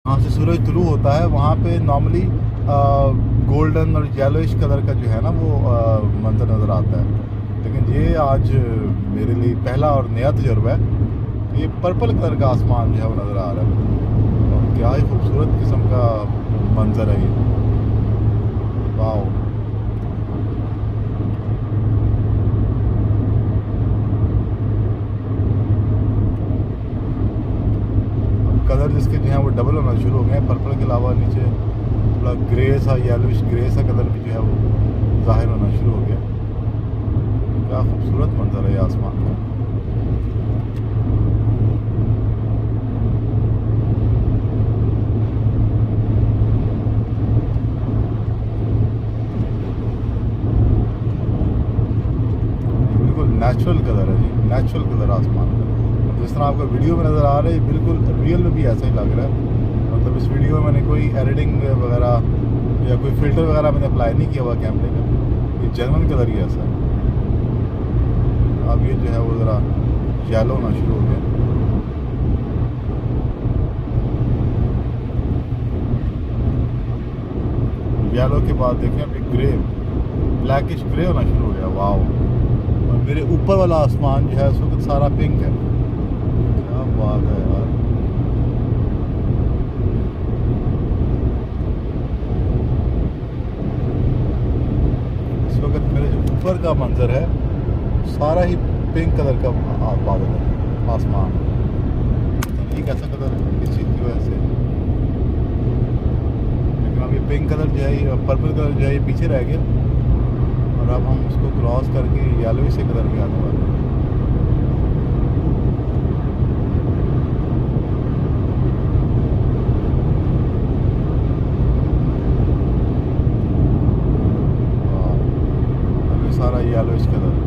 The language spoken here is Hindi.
जहाँ से सूरज तुलू होता है वहाँ पे नॉर्मली गोल्डन और येलोइश कलर का जो है ना वो मंजर नज़र आता है, लेकिन ये आज मेरे लिए पहला और नया तजुर्बा है। ये पर्पल कलर का आसमान जो है वो नज़र आ रहा है और क्या ही खूबसूरत किस्म का मंजर है ये। वाह, कलर जिसके जो है वो डबल होना शुरू हो गए हैं। पर्पल के अलावा नीचे थोड़ा ग्रे सा, येलोइश ग्रे सा कलर भी जो है वो ज़ाहिर होना शुरू हो गया। क्या खूबसूरत मंजर है ये आसमान का। बिल्कुल नेचुरल कलर है जी, नेचुरल कलर आसमान का। जिस तरह आपको वीडियो में नज़र आ रहा है बिल्कुल रियल में भी ऐसा ही लग रहा है। मतलब इस वीडियो में मैंने कोई एडिटिंग वगैरह या कोई फ़िल्टर वगैरह मैंने अप्लाई नहीं किया हुआ कैमरे का, ये जेन्युइन कलर ही ऐसा है। अब ये जो है वो ज़रा येलो होना शुरू हो गया। येलो के बाद देखें अभी ग्रे, ब्लैकिश ग्रे होना शुरू हो गया। वाह, और मेरे ऊपर वाला आसमान जो है इस वक्त सारा पिंक है। क्या बात है यार। इस वक्त मेरे जो ऊपर का मंजर है सारा ही पिंक कलर का बादल है, आसमान। ये कैसा कलर है इस चीज़ की वजह से, लेकिन अब ये पिंक कलर जो है, ये पर्पल कलर जो है ये पीछे रह गया और अब हम उसको क्रॉस करके येलो से कलर में आने वाले हैं। सारा येलोइश कलर।